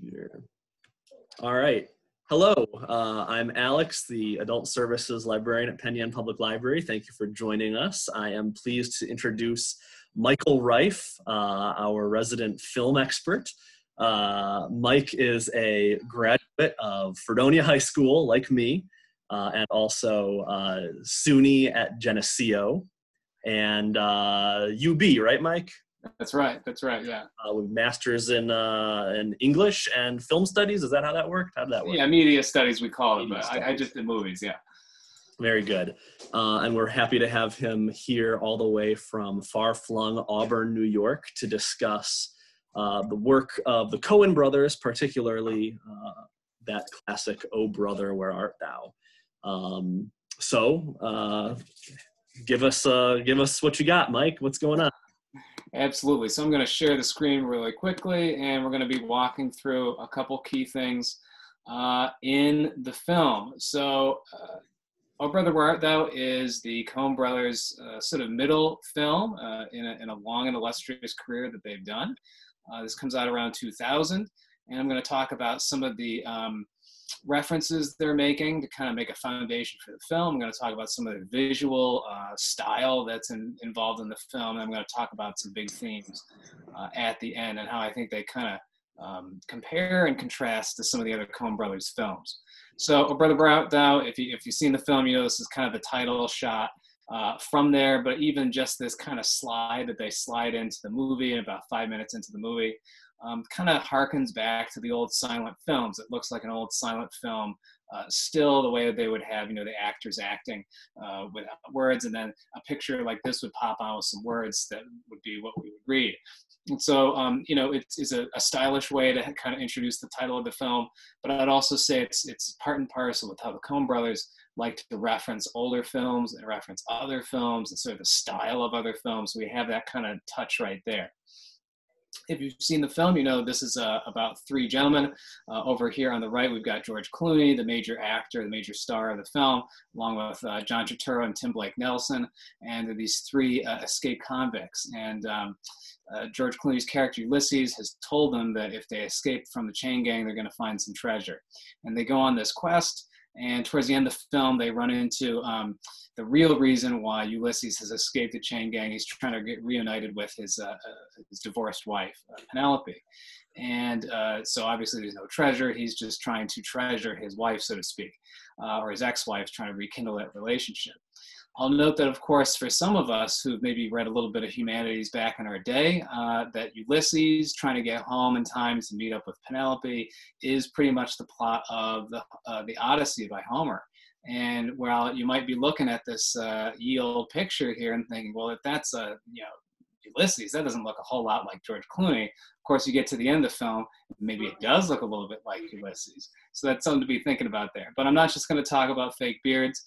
Computer. All right. Hello, I'm Alex, the Adult Services Librarian at Penn Yan Public Library. Thank you for joining us. I am pleased to introduce Michael Reiff, our resident film expert. Mike is a graduate of Fredonia High School, like me, and also SUNY at Geneseo, and UB, right, Mike? That's right, yeah. With masters in English and film studies. Is that how that worked? How did that work? Yeah, media studies we call it, but I just did movies, yeah. Very good. And we're happy to have him here all the way from far-flung Auburn, New York, to discuss the work of the Coen Brothers, particularly that classic "Oh Brother, Where Art Thou?" Give us what you got, Mike. What's going on? Absolutely. So I'm going to share the screen really quickly, and we're going to be walking through a couple key things in the film. So Oh Brother, Where Art Thou is the Coen Brothers' sort of middle film in a long and illustrious career that they've done. This comes out around 2000, and I'm going to talk about some of the references they're making to kind of make a foundation for the film. I'm going to talk about some of the visual style that's involved in the film, and I'm going to talk about some big themes at the end and how I think they kind of compare and contrast to some of the other Coen Brothers films. So, Oh Brother, Where Art Thou, if you've seen the film, you know this is kind of the title shot from there, but even just this kind of slide that they slide into the movie, and about 5 minutes into the movie, kind of harkens back to the old silent films. It looks like an old silent film, still the way that they would have, the actors acting without words, and then a picture like this would pop out with some words that would be what we would read. And so, it's a stylish way to kind of introduce the title of the film, but I'd also say it's part and parcel with how the Coen Brothers like to reference older films and reference other films and sort of the style of other films. So we have that kind of touch right there. If you've seen the film, you know this is about three gentlemen. Over here on the right, we've got George Clooney, the major actor, the major star of the film, along with John Turturro and Tim Blake Nelson, and they're these three escaped convicts. And George Clooney's character Ulysses has told them that if they escape from the chain gang, they're going to find some treasure. And they go on this quest, and towards the end of the film, they run into the real reason why Ulysses has escaped the chain gang. He's trying to get reunited with his divorced wife, Penelope. And so obviously there's no treasure. He's just trying to treasure his wife, so to speak, or his ex-wife, trying to rekindle that relationship. I'll note that, of course, for some of us who've maybe read a little bit of Humanities back in our day, that Ulysses trying to get home in time to meet up with Penelope is pretty much the plot of the Odyssey by Homer. And while you might be looking at this ye old picture here and thinking, well, if that's Ulysses, that doesn't look a whole lot like George Clooney. Of course, you get to the end of the film, maybe it does look a little bit like Ulysses. So that's something to be thinking about there. But I'm not just going to talk about fake beards.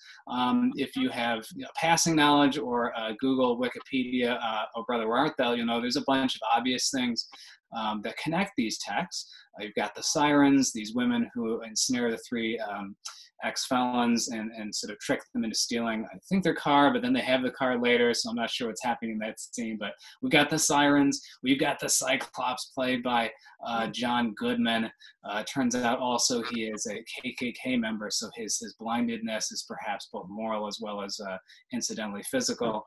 If you have passing knowledge or Google, Wikipedia, Oh Brother, Where Art Thou, you'll know there's a bunch of obvious things that connect these texts. You've got the sirens, these women who ensnare the three ex-felons and sort of trick them into stealing, I think, their car, but then they have the car later, so I'm not sure what's happening in that scene. But we've got the sirens, we've got the Cyclops played by John Goodman. Turns out also he is a KKK member, so his blindedness is perhaps both moral as well as incidentally physical.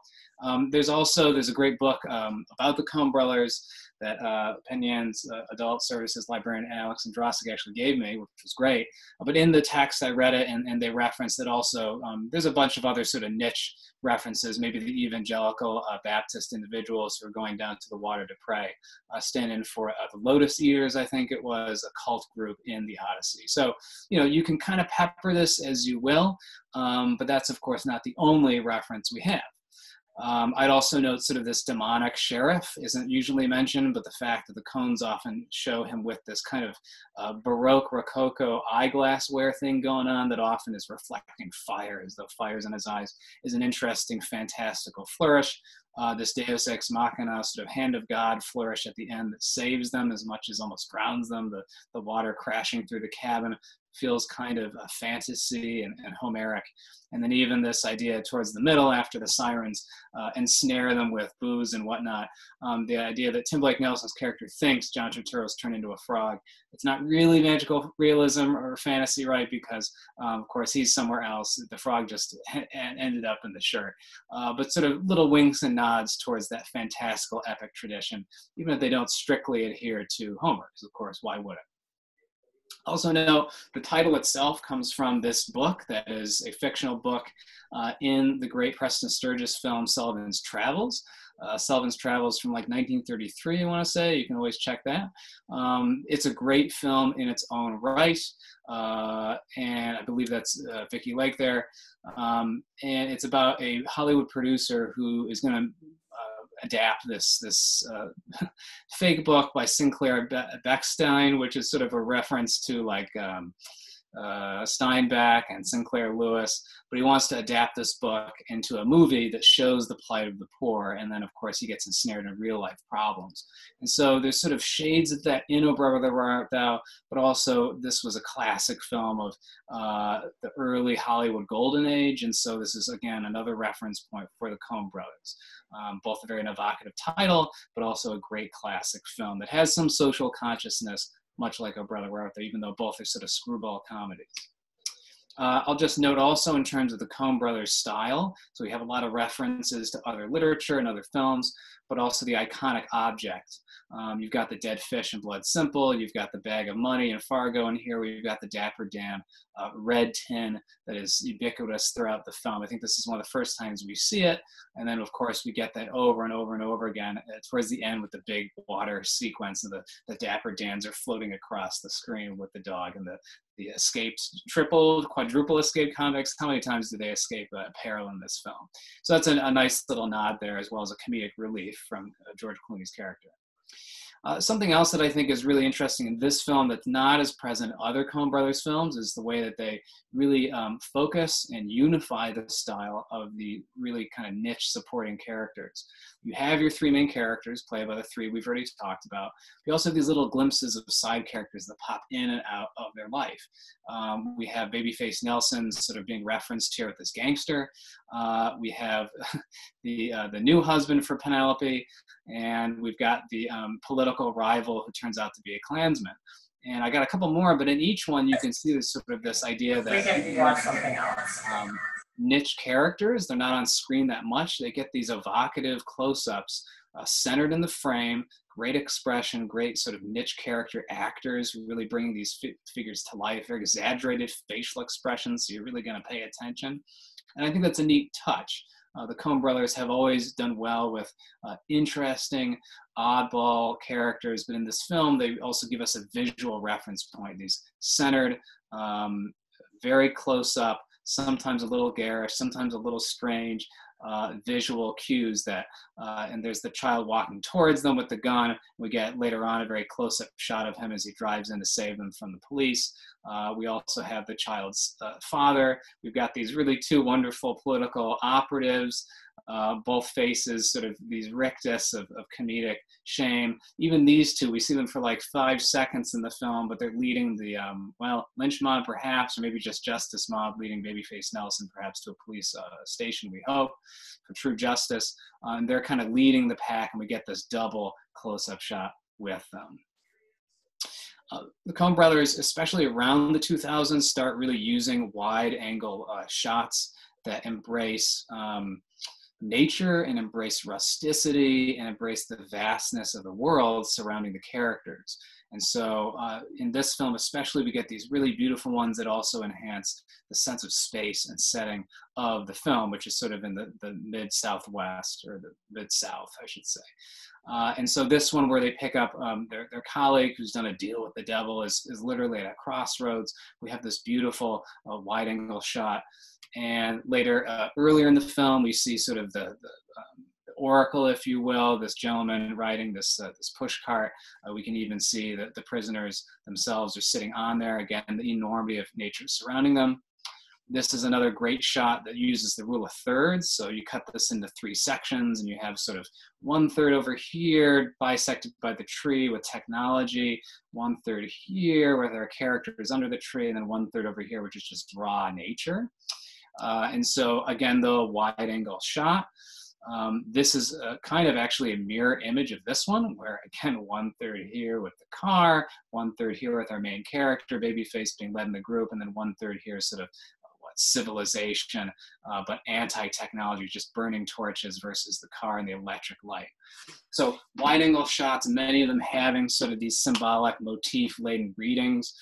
There's a great book about the Coen Brothers that Penn Yan's Adult Services Librarian Alex Androsik actually gave me, which was great. But in the text, I read it, and they referenced it also. There's a bunch of other sort of niche references, maybe the evangelical Baptist individuals who are going down to the water to pray, stand in for the Lotus Eaters, I think it was, a cult group in the Odyssey. So, you can kind of pepper this as you will, but that's, of course, not the only reference we have. I'd also note sort of this demonic sheriff isn't usually mentioned, but the fact that the Coens often show him with this kind of Baroque Rococo eyeglass wear thing going on that often is reflecting fire, as though fire's in his eyes, is an interesting, fantastical flourish. This Deus Ex Machina, sort of hand of God flourish at the end that saves them as much as almost drowns them. The water crashing through the cabin feels kind of a fantasy and Homeric. And then even this idea towards the middle, after the sirens ensnare them with booze and whatnot, the idea that Tim Blake Nelson's character thinks John Turturro's turned into a frog, It's not really magical realism or fantasy, right? Because of course he's somewhere else. The frog just ended up in the shirt. But sort of little winks and nods towards that fantastical epic tradition, even if they don't strictly adhere to Homer, because of course, why would it? Also note, the title itself comes from this book that is a fictional book in the great Preston Sturges film Sullivan's Travels. Sullivan's Travels from like 1933, I want to say. You can always check that. It's a great film in its own right, and I believe that's Vicki Lake there. And it's about a Hollywood producer who is going to adapt this fake book by Sinclair Beckstein, which is sort of a reference to like Steinbeck and Sinclair Lewis, but he wants to adapt this book into a movie that shows the plight of the poor, and then of course he gets ensnared in real life problems. And so there's sort of shades of that in O Brother Where Art Thou, but also this was a classic film of the early Hollywood golden age, and so this is again another reference point for the Coen Brothers. Both a very evocative title, but also a great classic film that has some social consciousness, much like O Brother Where Art Thou, even though both are sort of screwball comedies. I'll just note also in terms of the Coen Brothers style, so we have a lot of references to other literature and other films, but also the iconic object. You've got the dead fish in Blood Simple, you've got the bag of money in Fargo, and here we've got the Dapper Dan red tin that is ubiquitous throughout the film. I think this is one of the first times we see it, and then of course we get that over and over and over again towards the end with the big water sequence, and the Dapper Dans are floating across the screen with the dog, and the escaped triple, quadruple escape convicts. How many times do they escape peril in this film? So that's a nice little nod there, as well as a comedic relief from George Clooney's character. Something else that I think is really interesting in this film that's not as present in other Coen Brothers films is the way that they really focus and unify the style of the really kind of niche supporting characters. You have your three main characters played by the three we've already talked about. You also have these little glimpses of side characters that pop in and out of their life. We have Babyface Nelson sort of being referenced here with this gangster. We have the new husband for Penelope, and we've got the political rival who turns out to be a Klansman. And I got a couple more, but in each one you can see this sort of this idea that we can watch something else. Niche characters, they're not on screen that much. They get these evocative close-ups centered in the frame, great expression, great sort of niche character actors really bringing these figures to life, very exaggerated facial expressions, so you're really going to pay attention. And I think that's a neat touch. The Coen Brothers have always done well with interesting, oddball characters, but in this film, they also give us a visual reference point, these centered, very close up, sometimes a little garish, sometimes a little strange visual cues that, and there's the child walking towards them with the gun. We get later on a very close-up shot of him as he drives in to save them from the police. We also have the child's father. We've got these really two wonderful political operatives, both faces sort of these rictus of comedic shame. Even these two, we see them for like 5 seconds in the film, but they're leading the, lynch mob perhaps, or maybe just justice mob, leading Babyface Nelson perhaps to a police station, we hope, for true justice. And they're kind of leading the pack, and we get this double close-up shot with them. The Coen Brothers, especially around the 2000s, start really using wide-angle shots that embrace nature and embrace rusticity and embrace the vastness of the world surrounding the characters. And so in this film especially, we get these really beautiful ones that also enhance the sense of space and setting of the film, which is sort of in the mid-southwest, or the mid-south, I should say. And so this one where they pick up their colleague who's done a deal with the devil is literally at a crossroads. We have this beautiful wide-angle shot. And later, earlier in the film, we see sort of the oracle, if you will, this gentleman riding this push cart. We can even see that the prisoners themselves are sitting on there. Again, the enormity of nature surrounding them. This is another great shot that uses the rule of thirds. So you cut this into 3 sections, and you have sort of 1/3 over here bisected by the tree with technology, 1/3 here where there are characters under the tree, and then 1/3 over here, which is just raw nature. And so again, though, wide angle shot. This is kind of actually a mirror image of this one, where again, 1/3 here with the car, 1/3 here with our main character, Babyface, being led in the group, and then 1/3 here sort of civilization, but anti-technology, just burning torches versus the car and the electric light. So wide angle shots, many of them having sort of these symbolic motif-laden readings,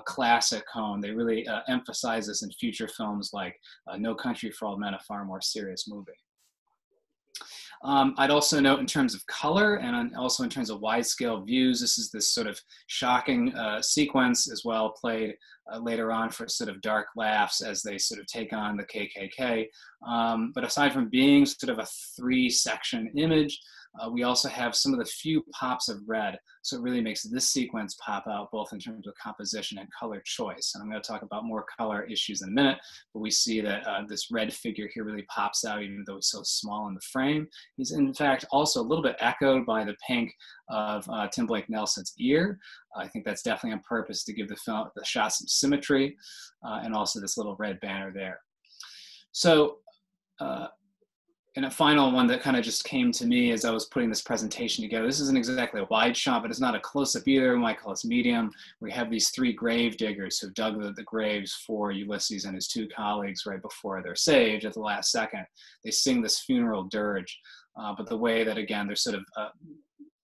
classic Coen. They really emphasize this in future films like No Country for Old Men, a far more serious movie. I'd also note in terms of color and also in terms of wide scale views, this is this sort of shocking sequence as well, played later on for sort of dark laughs as they sort of take on the KKK. But aside from being sort of a 3-section image, we also have some of the few pops of red. So it really makes this sequence pop out both in terms of composition and color choice. And I'm going to talk about more color issues in a minute, but we see that this red figure here really pops out even though he's so small in the frame. He's in fact also a little bit echoed by the pink of Tim Blake Nelson's ear. I think that's definitely on purpose to give the shot some symmetry, and also this little red banner there. So, and a final one that kind of just came to me as I was putting this presentation together. This isn't exactly a wide shot, but it's not a close-up either. We might call this medium. We have these 3 grave diggers who dug the graves for Ulysses and his 2 colleagues right before they're saved at the last second. They sing this funeral dirge, but the way that, again, they're sort of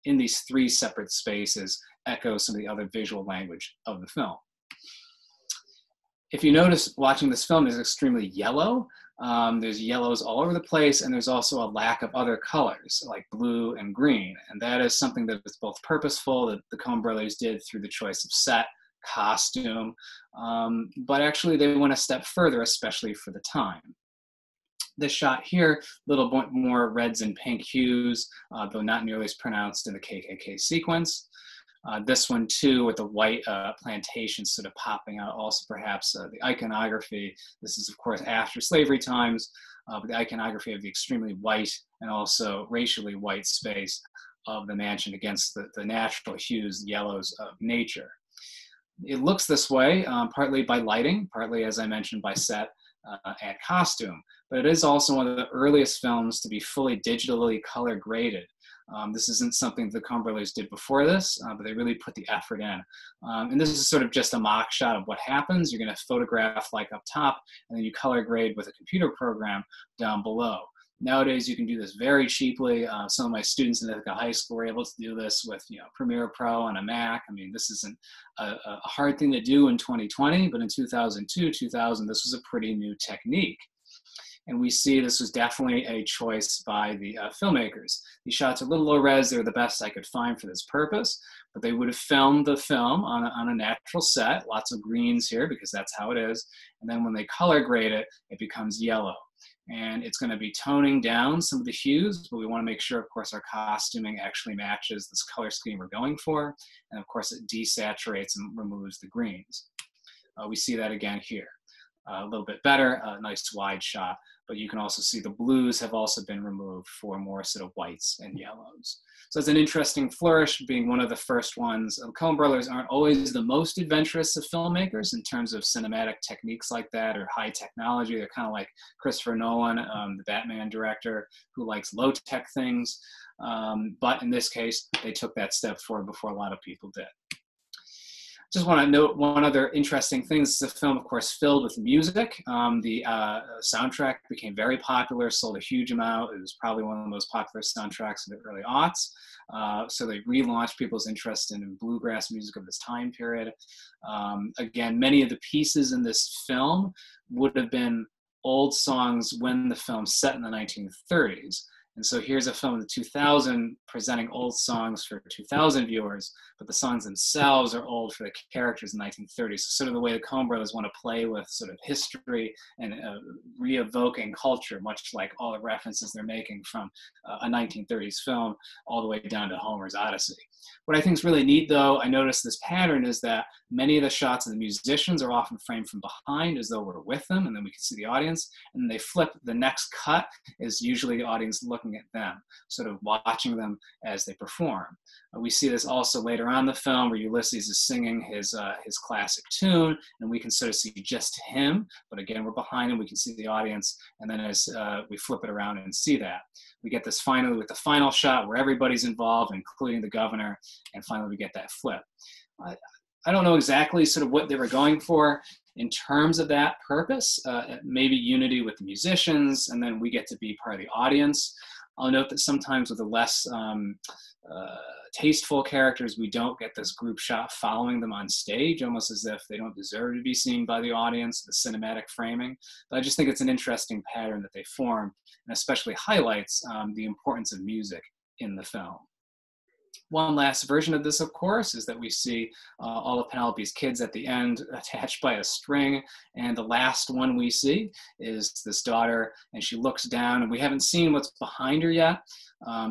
in these 3 separate spaces echoes some of the other visual language of the film. If you notice, watching this film is extremely yellow. There's yellows all over the place, and there's also a lack of other colors like blue and green. And that is something that is both purposeful, that the Coen Brothers did through the choice of set, costume, but actually they went a step further, especially for the time. This shot here, a little bit more reds and pink hues, though not nearly as pronounced in the KKK sequence. This one too, with the white plantation sort of popping out, also perhaps the iconography. This is of course after slavery times, but the iconography of the extremely white and also racially white space of the mansion against the natural hues, yellows of nature. It looks this way, partly by lighting, partly, as I mentioned, by set and costume, but it is also one of the earliest films to be fully digitally color graded. This isn't something the Coen Brothers did before this, but they really put the effort in. And this is sort of just a mock shot of what happens. You're going to photograph like up top, and then you color grade with a computer program down below. Nowadays, you can do this very cheaply. Some of my students in Ithaca High School were able to do this with, Premiere Pro on a Mac. I mean, this isn't a hard thing to do in 2020, but in 2002, 2000, this was a pretty new technique. And we see this was definitely a choice by the filmmakers. These shots are a little low res. They were the best I could find for this purpose, but they would have filmed the film on a natural set, lots of greens here because that's how it is. And then when they color grade it, it becomes yellow. And it's going to be toning down some of the hues, but we want to make sure, of course, our costuming actually matches this color scheme we're going for. And of course, it desaturates and removes the greens. We see that again here. A little bit better, a nice wide shot, but you can also see the blues have also been removed for more sort of whites and yellows. So it's an interesting flourish, being one of the first ones. The Coen Brothers aren't always the most adventurous of filmmakers in terms of cinematic techniques like that or high technology. They're kind of like Christopher Nolan, the Batman director, who likes low-tech things. But in this case, they took that step forward before a lot of people did. Just want to note one other interesting thing. This is a film, of course, filled with music. The soundtrack became very popular, sold a huge amount. It was probably one of the most popular soundtracks of the early aughts. So they relaunched people's interest in bluegrass music of this time period. Again, many of the pieces in this film would have been old songs when the film set in the 1930s. And so here's a film in 2000 presenting old songs for 2000 viewers, but the songs themselves are old for the characters in the 1930s. So sort of the way the Coen Brothers want to play with sort of history and re-evoking culture, much like all the references they're making from a 1930s film all the way down to Homer's Odyssey. What I think is really neat, though, I noticed this pattern is that many of the shots of the musicians are often framed from behind as though we're with them, and then we can see the audience. And then they flip. The next cut is usually the audience looking at them, sort of watching them as they perform. We see this also later on in the film where Ulysses is singing his classic tune, and we can sort of see just him. But again, we're behind him. We can see the audience. And then as we flip it around and see that. we get this finally with the final shot where everybody's involved, including the governor, and finally we get that flip. I don't know exactly sort of what they were going for in terms of that purpose, maybe unity with the musicians, and then we get to be part of the audience. I'll note that sometimes with the less tasteful characters, we don't get this group shot following them on stage, almost as if they don't deserve to be seen by the audience, the cinematic framing. But I just think it's an interesting pattern that they form, and especially highlights the importance of music in the film. One last version of this, of course, is that we see all of Penelope's kids at the end attached by a string. And the last one we see is this daughter, and she looks down, and we haven't seen what's behind her yet.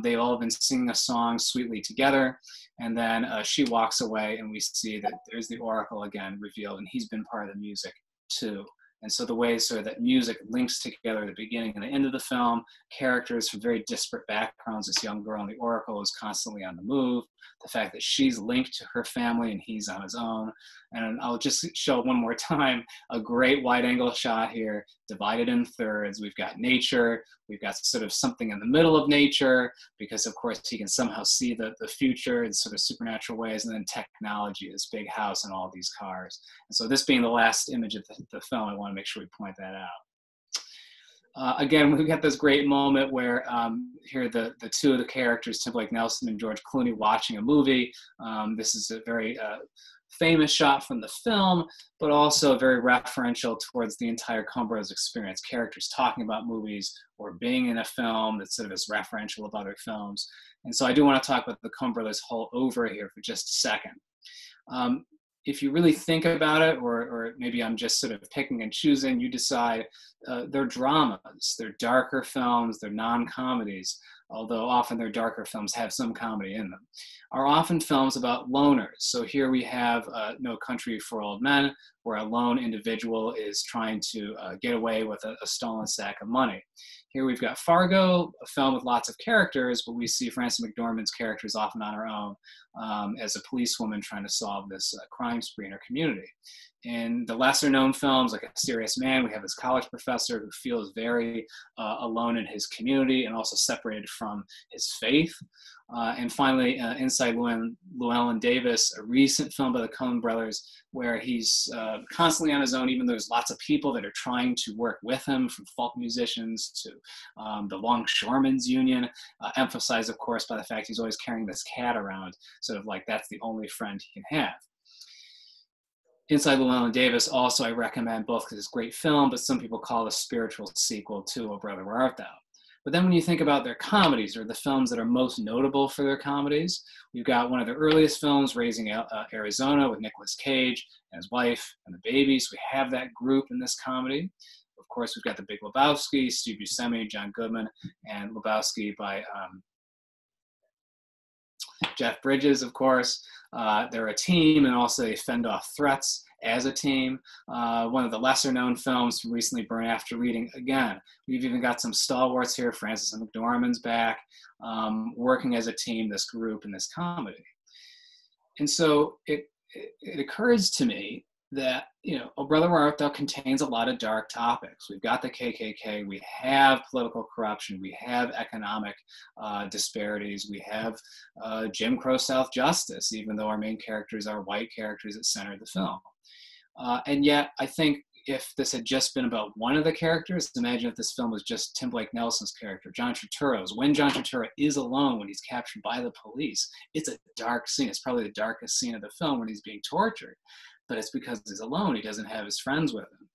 They've all been singing a song sweetly together. And then she walks away, and we see that there's the oracle again revealed, and he's been part of the music too. And so the way sort of that music links together at the beginning and the end of the film, characters from very disparate backgrounds, this young girl in the oracle is constantly on the move, the fact that she's linked to her family and he's on his own. And I'll just show one more time a great wide angle shot here, divided in thirds. We've got nature, we've got sort of something in the middle of nature, because of course he can somehow see the future in sort of supernatural ways, and then technology, this big house and all these cars. And so this being the last image of the film, I want to make sure we point that out. Again, we've got this great moment where here the two of the characters, Timberlake Nelson and George Clooney, watching a movie. This is a very famous shot from the film, but also very referential towards the entire Coen Brothers experience. Characters talking about movies or being in a film that sort of is referential of other films. And so I do want to talk about the Coen Brothers whole over here for just a second. If you really think about it, or maybe I'm just sort of picking and choosing, you decide. They're dramas, they're darker films, they're non-comedies, although often their darker films have some comedy in them, are often films about loners. So here we have No Country for Old Men, where a lone individual is trying to get away with a stolen sack of money. Here we've got Fargo, a film with lots of characters, but we see Frances McDormand's character is often on her own as a policewoman trying to solve this crime spree in her community. In the lesser known films, like A Serious Man, we have this college professor who feels very alone in his community and also separated from his faith. And finally, Inside Llewellyn Davis, a recent film by the Coen Brothers, where he's constantly on his own, even though there's lots of people that are trying to work with him, from folk musicians to the Longshoremen's Union, emphasized, of course, by the fact he's always carrying this cat around, sort of like that's the only friend he can have. Inside Llewellyn Davis also I recommend, both because it's a great film, but some people call it a spiritual sequel to Oh Brother, Where Art Thou? But then when you think about their comedies, or the films that are most notable for their comedies, we've got one of the earliest films, Raising Arizona, with Nicolas Cage and his wife and the babies. We have that group in this comedy. Of course, we've got The Big Lebowski, Steve Buscemi, John Goodman, and Lebowski by Jeff Bridges, of course. They're a team, and also they fend off threats as a team. One of the lesser known films from recently, Burn After Reading. Again, we've even got some stalwarts here. Frances McDormand's back, working as a team, this group in this comedy. And so it occurs to me that, Oh Brother, Where Art Thou contains a lot of dark topics. We've got the KKK, we have political corruption, we have economic disparities, we have Jim Crow South justice, even though our main characters are white characters that center the film. And yet, I think if this had just been about one of the characters, imagine if this film was just Timberlake Nelson's character, John Turturro's. When John Turturro is alone, when he's captured by the police, it's a dark scene. It's probably the darkest scene of the film, when he's being tortured. But it's because he's alone. He doesn't have his friends with him.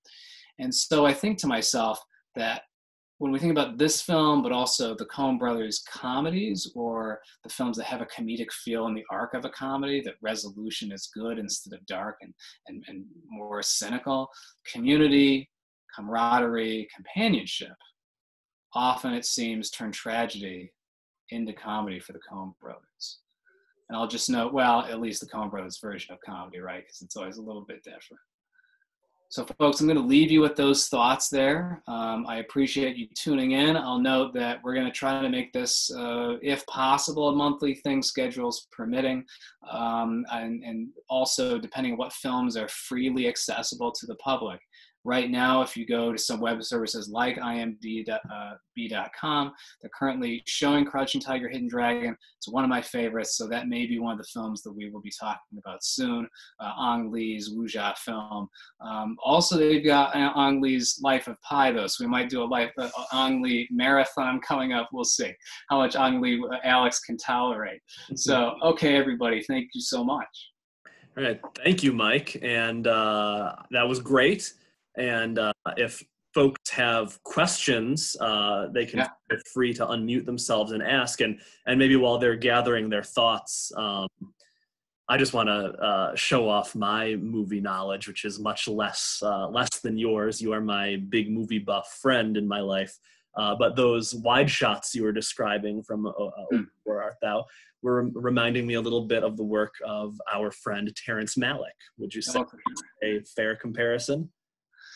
And so I think to myself that when we think about this film, but also the Coen Brothers comedies, or the films that have a comedic feel in the arc of a comedy, that resolution is good instead of dark and more cynical, community, camaraderie, companionship, often it seems turn tragedy into comedy for the Coen Brothers. And I'll just note, well, at least the Coen Brothers version of comedy, right? Because it's always a little bit different. So folks, I'm going to leave you with those thoughts there. I appreciate you tuning in. I'll note that we're going to try to make this, if possible, a monthly thing, schedules permitting. And also, depending on what films are freely accessible to the public, Right now, if you go to some web services like imdb.com, they're currently showing Crouching Tiger, Hidden Dragon. It's one of my favorites, so that may be one of the films that we will be talking about soon. Ang Lee's Wuxia film. Also, they've got Ang Lee's Life of Pi, though, so we might do a Ang Lee marathon coming up. We'll see how much Ang Lee Alex can tolerate. So, okay, everybody, thank you so much. All right, thank you, Mike, and that was great. And if folks have questions, they can feel free to unmute themselves and ask. And maybe while they're gathering their thoughts, I just want to show off my movie knowledge, which is much less than yours. You are my big movie buff friend in my life. But those wide shots you were describing from Where Art Thou were reminding me a little bit of the work of our friend Terrence Malick. Would you say a fair comparison?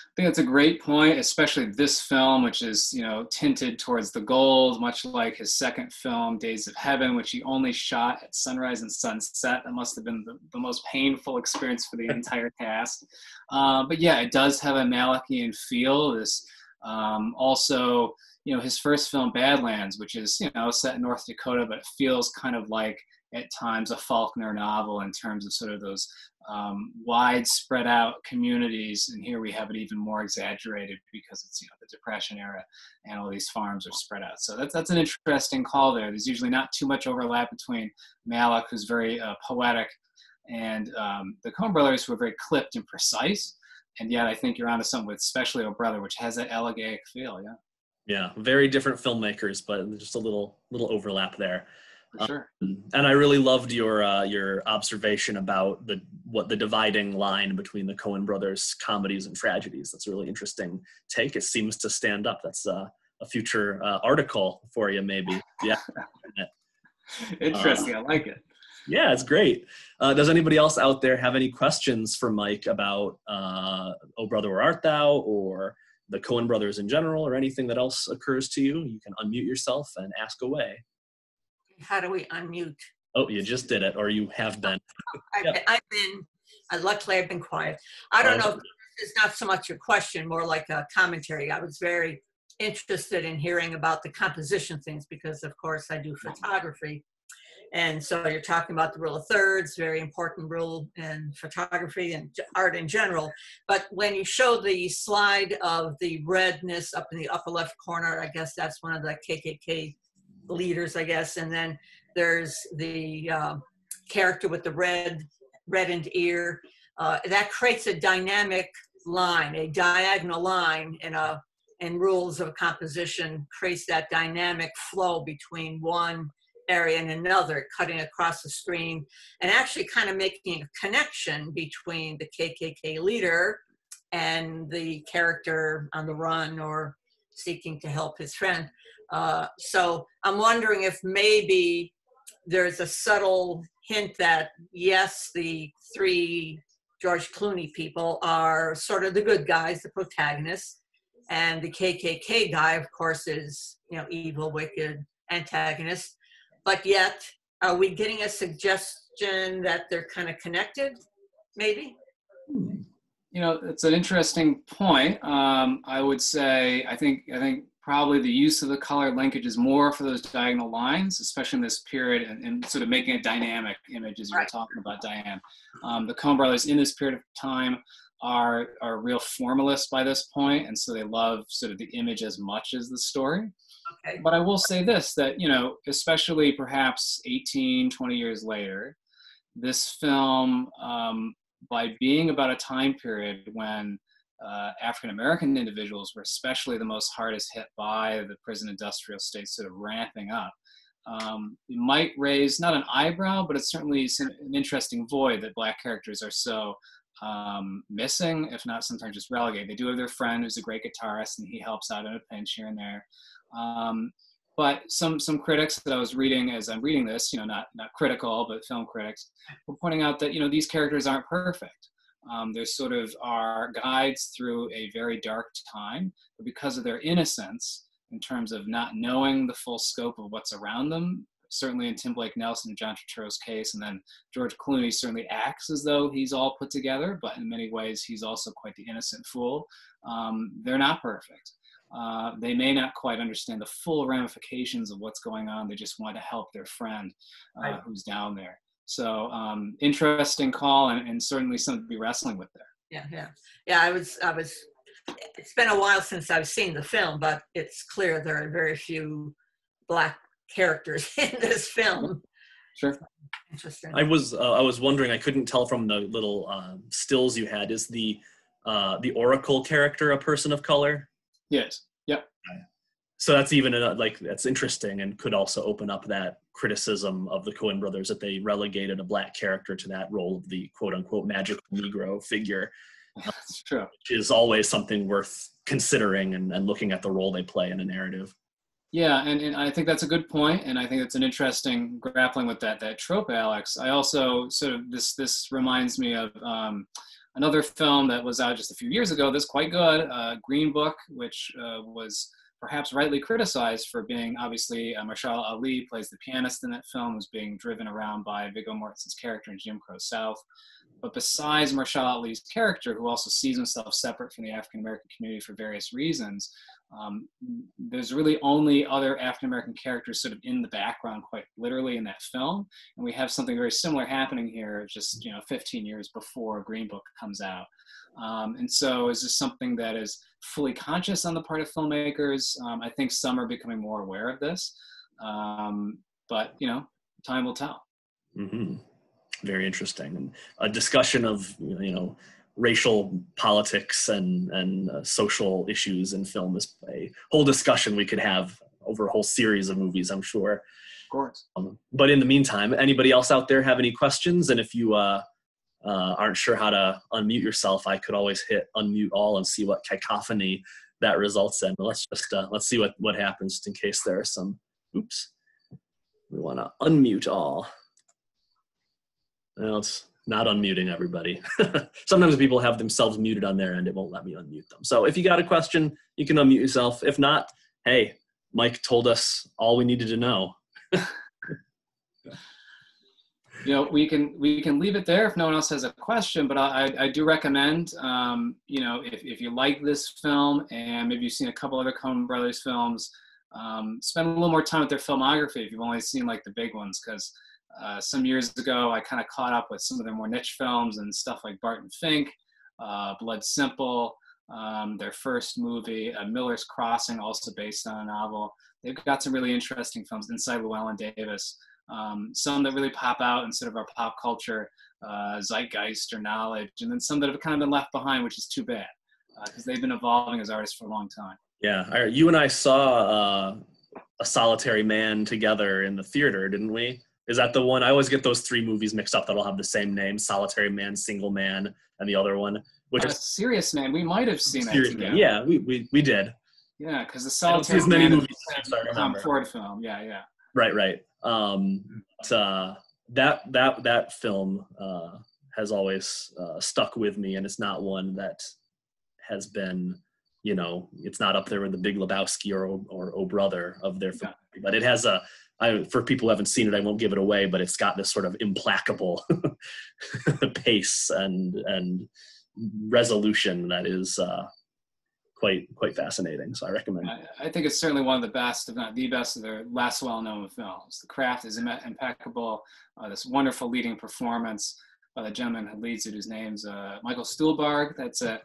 I think that's a great point, especially this film, which is, tinted towards the gold, much like his second film, Days of Heaven, which he only shot at sunrise and sunset. That must have been the most painful experience for the entire cast. But yeah, it does have a Malickian feel. This also, his first film, Badlands, which is, set in North Dakota, but it feels kind of like at times a Faulkner novel in terms of sort of those wide spread out communities, and here we have it even more exaggerated because it's the Depression era and all these farms are spread out. So that's an interesting call there. There's usually not too much overlap between Malick, who's very poetic, and the Coen Brothers, who are very clipped and precise. And yet I think you're onto something with especially Oh Brother, which has that elegiac feel. Yeah, very different filmmakers, but just a little overlap there. For sure. And I really loved your observation about the dividing line between the Coen Brothers comedies and tragedies. That's a really interesting take. It seems to stand up. That's a future article for you, maybe. Yeah. Interesting. I like it. Yeah, it's great. Does anybody else out there have any questions for Mike about Oh Brother, Where Art Thou, or the Coen Brothers in general, or anything that else occurs to you? You can unmute yourself and ask away. How do we unmute? Oh, you just did it, or you have been. Luckily I've been quiet. I don't know if this is not so much a question, more like a commentary. I was very interested in hearing about the composition things because, of course, I do photography. And so you're talking about the rule of thirds, very important rule in photography and art in general. But when you show the slide of the redness up in the upper left corner, I guess that's one of the KKK leaders, I guess. And then there's the character with the reddened ear. That creates a dynamic line, a diagonal line in rules of composition, creates that dynamic flow between one area and another, cutting across the screen and actually kind of making a connection between the KKK leader and the character on the run or seeking to help his friend. So I'm wondering if maybe there's a subtle hint that, yes, the three George Clooney people are sort of the good guys, the protagonists, and the KKK guy, of course, is, evil, wicked antagonist. But yet, are we getting a suggestion that they're kind of connected, maybe? It's an interesting point. I would say, I think probably the use of the color linkage is more for those diagonal lines, especially in this period, and sort of making a dynamic image, as you were talking about, Diane. The Coen Brothers in this period of time are real formalists by this point, and so they love sort of the image as much as the story. Okay. But I will say this, that, especially perhaps 18, 20 years later, this film, by being about a time period when African-American individuals were especially the most hardest hit by the prison industrial state sort of ramping up, it might raise not an eyebrow, but it's certainly an interesting void that Black characters are so missing, if not sometimes just relegated. They do have their friend who's a great guitarist, and he helps out in a pinch here and there. But some critics that I was reading as I'm reading this, not critical, but film critics, were pointing out that, these characters aren't perfect. They sort of are guides through a very dark time, but because of their innocence, in terms of not knowing the full scope of what's around them, certainly in Tim Blake Nelson and John Turturro's case, and then George Clooney certainly acts as though he's all put together, but in many ways he's also quite the innocent fool. They're not perfect. They may not quite understand the full ramifications of what's going on. They just want to help their friend who's down there. So interesting call, and certainly something to be wrestling with there. Yeah. I was. It's been a while since I've seen the film, but it's clear there are very few Black characters in this film. Sure. Interesting. I was wondering, I couldn't tell from the little stills you had, is the Oracle character a person of color? Yes. Yep. So that's even that's interesting, and could also open up that criticism of the Coen Brothers that they relegated a Black character to that role of the quote unquote magical Negro figure. That's true. Which is always something worth considering and looking at the role they play in a narrative. Yeah, and I think that's a good point, and I think it's an interesting grappling with that trope, Alex. I also sort of, this reminds me of another film that was out just a few years ago that's quite good, Green Book, which was perhaps rightly criticized for being, obviously, Mahershala Ali plays the pianist in that film, was being driven around by Viggo Mortensen's character in Jim Crow South. But besides Mahershala Ali's character, who also sees himself separate from the African-American community for various reasons, there's really only other African-American characters sort of in the background, quite literally, in that film. And we have something very similar happening here just 15 years before Green Book comes out. And so is this something that is fully conscious on the part of filmmakers? I think some are becoming more aware of this. But, time will tell. Mm-hmm. Very interesting. And a discussion of, racial politics and social issues in film is a whole discussion we could have over a whole series of movies, I'm sure. Of course. But in the meantime, anybody else out there have any questions? And if you aren't sure how to unmute yourself, I could always hit unmute all and see what cacophony that results in. But let's see what happens, just in case there are some, oops. We want to unmute all. Well, it's not unmuting everybody. Sometimes people have themselves muted on their end. It won't let me unmute them. So if you got a question, you can unmute yourself. If not, hey, Mike told us all we needed to know. We can leave it there if no one else has a question, but I do recommend, if you like this film and maybe you've seen a couple other Coen Brothers films, spend a little more time with their filmography if you've only seen like the big ones, because some years ago I kind of caught up with some of their more niche films and stuff like Barton Fink, Blood Simple, their first movie, Miller's Crossing, also based on a novel. They've got some really interesting films, Inside Llewellyn Davis, some that really pop out in sort of our pop culture zeitgeist or knowledge, and then some that have kind of been left behind, which is too bad, because they've been evolving as artists for a long time. Yeah, you and I saw A Solitary Man together in the theater, didn't we? Is that the one? I always get those three movies mixed up that'll have the same name: Solitary Man, Single Man, and the other one, which is Serious Man. We might have seen that together. Yeah, we did. Yeah, because the Solitary Man many is movies a Tom Ford film. Yeah. Right. That film has always stuck with me, and it's not one that has been, it's not up there with The Big Lebowski or Oh Brother of their film, but it has for people who haven't seen it, I won't give it away, but it's got this sort of implacable pace and resolution that is quite fascinating. So I recommend it. I think it's certainly one of the best, if not the best, of their less well-known films. The craft is impeccable. This wonderful leading performance by the gentleman who leads it, whose name's Michael Stuhlbarg. That's it.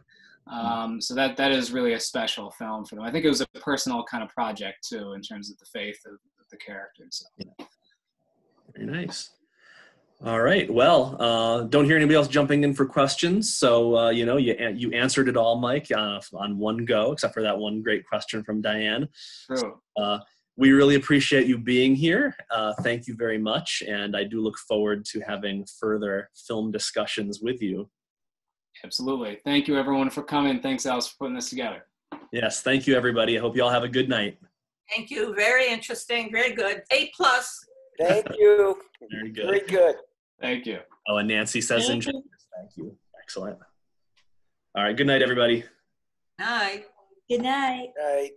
So that is really a special film for them. I think it was a personal kind of project too, in terms of the faith of the characters. So. Yeah. Very nice. All right. Well, don't hear anybody else jumping in for questions. So, you answered it all, Mike, on one go, except for that one great question from Diane. True. We really appreciate you being here. Thank you very much. And I do look forward to having further film discussions with you. Absolutely. Thank you, everyone, for coming. Thanks, Alice, for putting this together. Yes. Thank you, everybody. I hope you all have a good night. Thank you. Very interesting. Very good. A+. Thank you. Very good. Very good. Thank you. Oh, and Nancy says enjoy. Thank you. Excellent. All right. Good night, everybody. Night. Good night. Night.